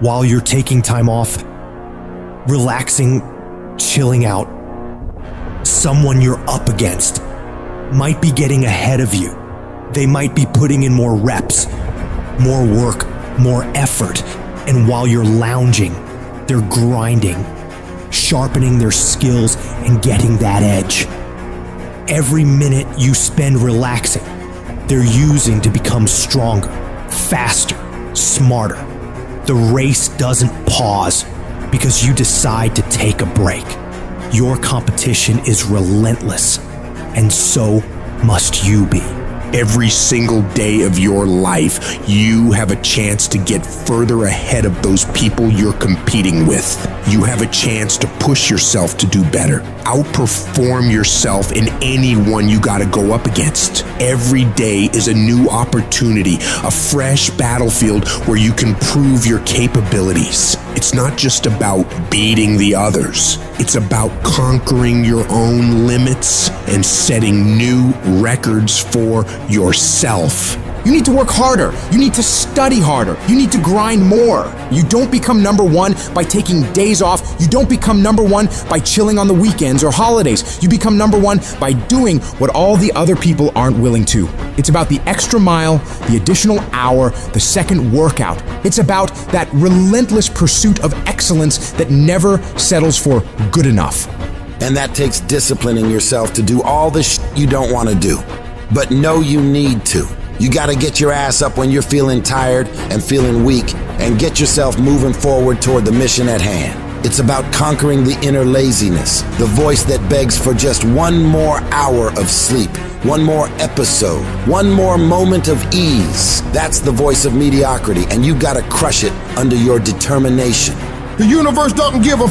while you're taking time off, relaxing, chilling out, someone you're up against might be getting ahead of you. They might be putting in more reps, more work, more effort. And while you're lounging, they're grinding, sharpening their skills and getting that edge. Every minute you spend relaxing, they're using to become stronger, faster, smarter. The race doesn't pause because you decide to take a break. Your competition is relentless, and so must you be. Every single day of your life, you have a chance to get further ahead of those people you're competing with. You have a chance to push yourself to do better. Outperform yourself in anyone you gotta go up against. Every day is a new opportunity, a fresh battlefield where you can prove your capabilities. It's not just about beating the others. It's about conquering your own limits and setting new records for yourself. You need to work harder. You need to study harder. You need to grind more. You don't become number one by taking days off. You don't become number one by chilling on the weekends or holidays. You become number one by doing what all the other people aren't willing to. It's about the extra mile, the additional hour, the second workout. It's about that relentless pursuit of excellence that never settles for good enough. And that takes disciplining yourself to do all the you don't want to do, but know you need to. You got to get your ass up when you're feeling tired and feeling weak and get yourself moving forward toward the mission at hand. It's about conquering the inner laziness, the voice that begs for just one more hour of sleep, one more episode, one more moment of ease. That's the voice of mediocrity, and you got to crush it under your determination. The universe doesn't give a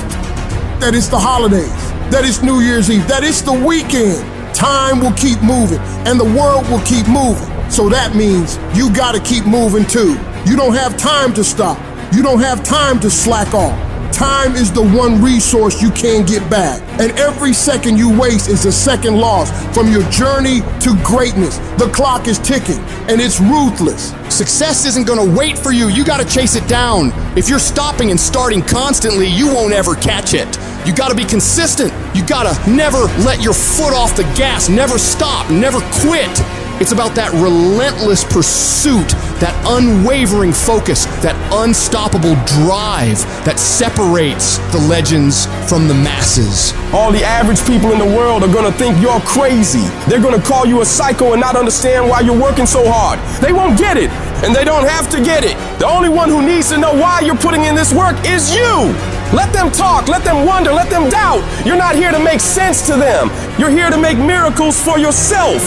that it's the holidays, that it's New Year's Eve, that it's the weekend. Time will keep moving, and the world will keep moving. So that means you gotta keep moving too. You don't have time to stop. You don't have time to slack off. Time is the one resource you can't get back. And every second you waste is a second lost from your journey to greatness. The clock is ticking, and it's ruthless. Success isn't gonna wait for you. You gotta chase it down. If you're stopping and starting constantly, you won't ever catch it. You gotta be consistent. You gotta never let your foot off the gas, never stop, never quit. It's about that relentless pursuit, that unwavering focus, that unstoppable drive that separates the legends from the masses. All the average people in the world are gonna think you're crazy. They're gonna call you a psycho and not understand why you're working so hard. They won't get it, and they don't have to get it. The only one who needs to know why you're putting in this work is you. Let them talk, let them wonder, let them doubt. You're not here to make sense to them. You're here to make miracles for yourself.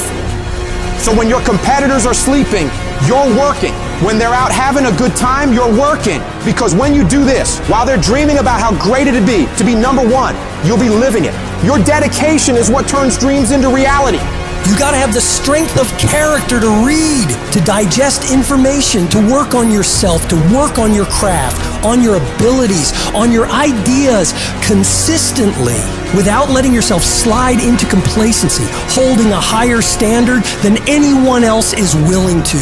So when your competitors are sleeping, you're working. When they're out having a good time, you're working. Because when you do this, while they're dreaming about how great it'd be to be number one, you'll be living it. Your dedication is what turns dreams into reality. You gotta have the strength of character to read, to digest information, to work on yourself, to work on your craft, on your abilities, on your ideas consistently, without letting yourself slide into complacency, holding a higher standard than anyone else is willing to,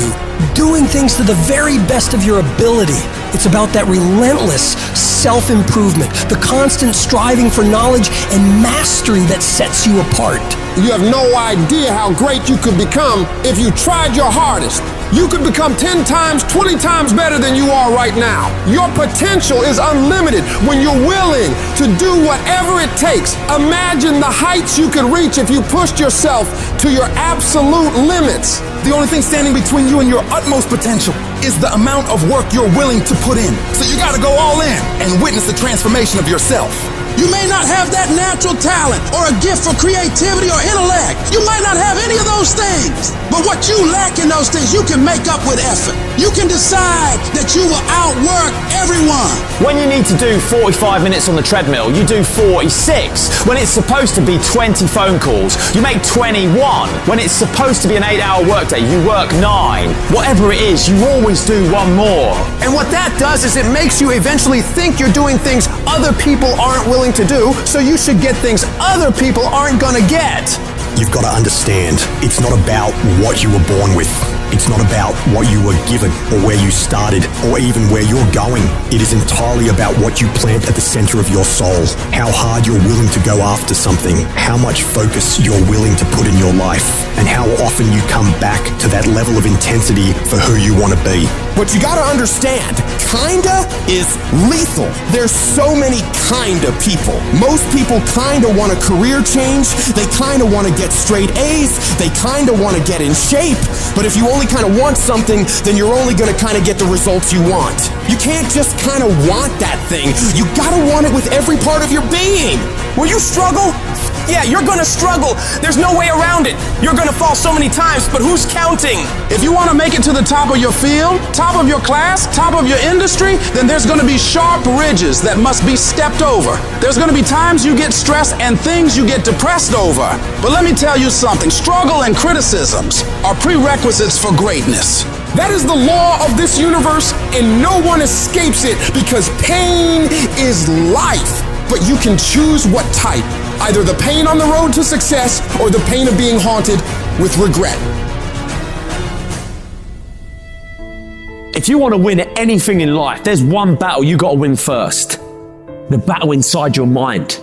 doing things to the very best of your ability. It's about that relentless self-improvement, the constant striving for knowledge and mastery that sets you apart. You have no idea how great you could become if you tried your hardest. You could become 10 times, 20 times better than you are right now. Your potential is unlimited when you're willing to do whatever it takes. Imagine the heights you could reach if you pushed yourself to your absolute limits. The only thing standing between you and your utmost potential is the amount of work you're willing to put in. So you gotta go all in and witness the transformation of yourself. You may not have that natural talent or a gift for creativity or intellect. You might not have any of those things. But what you lack in those things, you can make up with effort. You can decide that you will outwork everyone. When you need to do 45 minutes on the treadmill, you do 46. When it's supposed to be 20 phone calls, you make 21. When it's supposed to be an 8-hour workday, you work 9. Whatever it is, you always do one more. And what that does is it makes you eventually think you're doing things other people aren't willing to do, so you should get things other people aren't gonna get. You've got to understand, it's not about what you were born with. It's not about what you were given or where you started or even where you're going. It is entirely about what you plant at the center of your soul, how hard you're willing to go after something, how much focus you're willing to put in your life, and how often you come back to that level of intensity for who you want to be. But you gotta understand, kinda is lethal. There's so many kinda people. Most people kinda want a career change, they kinda wanna get straight A's, they kinda wanna get in shape, but if you only kinda want something, then you're only gonna kinda get the results you want. You can't just kinda want that thing, you gotta want it with every part of your being. Will you struggle? Yeah, you're gonna struggle. There's no way around it. You're gonna fall so many times, but who's counting? If you want to make it to the top of your field, top of your class, top of your industry, then there's going to be sharp ridges that must be stepped over. There's going to be times you get stressed and things you get depressed over. But let me tell you something, struggle and criticisms are prerequisites for greatness. That is the law of this universe, and no one escapes it because pain is life. But you can choose what type, either the pain on the road to success or the pain of being haunted with regret. If you want to win at anything in life, there's one battle you got to win first. The battle inside your mind.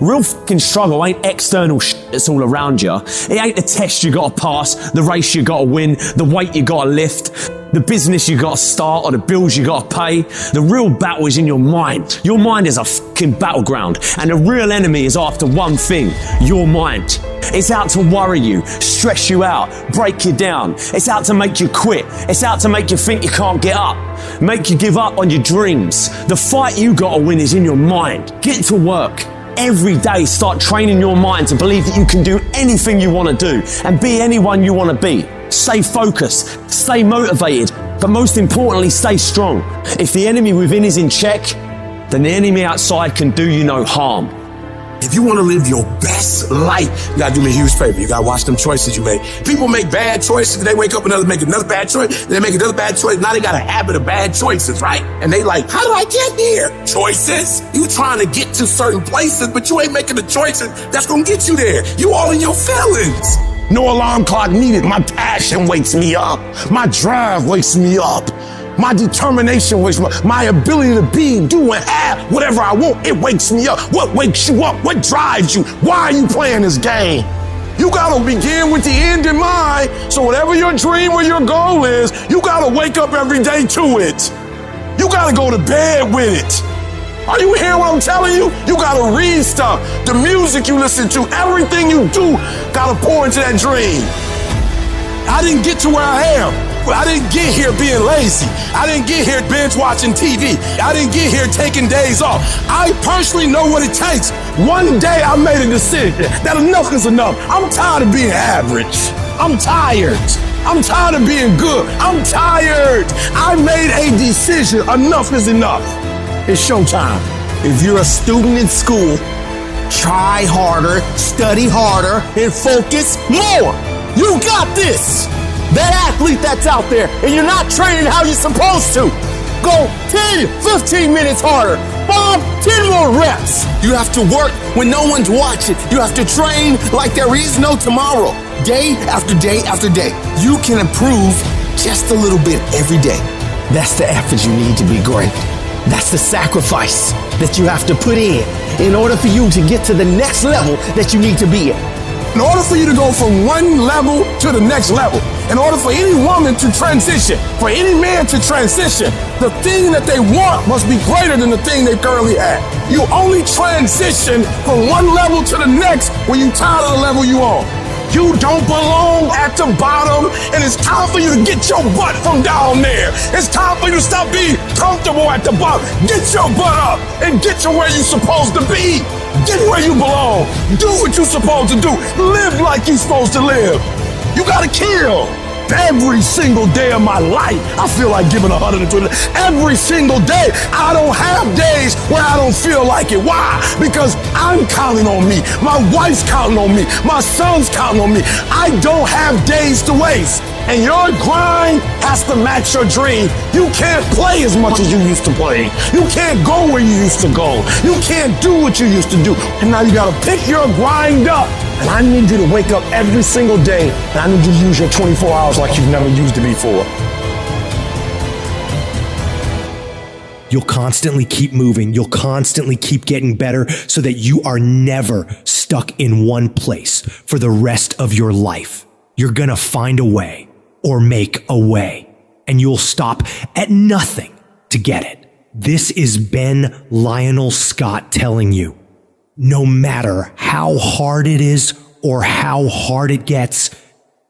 Real fucking struggle ain't external shit that's all around you. It ain't the test you got to pass, the race you got to win, the weight you got to lift, the business you got to start, or the bills you got to pay. The real battle is in your mind. Your mind is a fucking battleground, and the real enemy is after one thing, your mind. It's out to worry you, stress you out, break you down. It's out to make you quit. It's out to make you think you can't get up, make you give up on your dreams. The fight you got to win is in your mind. Get to work. Every day, start training your mind to believe that you can do anything you want to do and be anyone you want to be. Stay focused, stay motivated, but most importantly, stay strong. If the enemy within is in check, then the enemy outside can do you no harm. If you want to live your best life, you got to do me a huge favor. You got to watch them choices you make. People make bad choices. They wake up and make another bad choice. They make another bad choice. Now they got a habit of bad choices, right? And they like, how did I get here? Choices. You trying to get to certain places, but you ain't making the choices that's going to get you there. You all in your feelings. No alarm clock needed. My passion wakes me up. My drive wakes me up. My determination wakes me up. My ability to be, do, and have whatever I want, it wakes me up. What wakes you up? What drives you? Why are you playing this game? You gotta begin with the end in mind. So whatever your dream or your goal is, you gotta wake up every day to it. You gotta go to bed with it. Are you hearing what I'm telling you? You gotta read stuff. The music you listen to, everything you do, gotta pour into that dream. I didn't get to where I am. I didn't get here being lazy. I didn't get here binge watching TV. I didn't get here taking days off. I personally know what it takes. One day I made a decision that enough is enough. I'm tired of being average. I'm tired. I'm tired of being good. I'm tired. I made a decision. Enough is enough. It's showtime. If you're a student in school, try harder, study harder, and focus more. You got this. That athlete that's out there, and you're not training how you're supposed to. Go 10, 15 minutes harder. 5, 10 more reps. You have to work when no one's watching. You have to train like there is no tomorrow. Day after day after day. You can improve just a little bit every day. That's the effort you need to be great. That's the sacrifice that you have to put in order for you to get to the next level that you need to be in. In order for you to go from one level to the next level, in order for any woman to transition, for any man to transition, the thing that they want must be greater than the thing they currently have. You only transition from one level to the next when you're tired of the level you on. You don't belong at the bottom, and it's time for you to get your butt from down there. It's time for you to stop being comfortable at the bottom. Get your butt up and get to where you're supposed to be. Get where you belong. Do what you're supposed to do. Live like you're supposed to live. You gotta kill. Every single day of my life, I feel like giving 120. Every single day, I don't have days where I don't feel like it. Why? Because I'm counting on me. My wife's counting on me. My son's counting on me. I don't have days to waste. And your grind has to match your dream. You can't play as much as you used to play. You can't go where you used to go. You can't do what you used to do. And now you gotta pick your grind up And I need you to wake up every single day, and I need you to use your 24 hours like you've never used it before. You'll constantly keep moving. You'll constantly keep getting better so that you are never stuck in one place for the rest of your life. You're gonna find a way or make a way, and you'll stop at nothing to get it. This is Ben Lionel Scott telling you, no matter how hard it is or how hard it gets,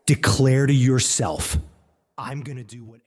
declare to yourself, I'm gonna do what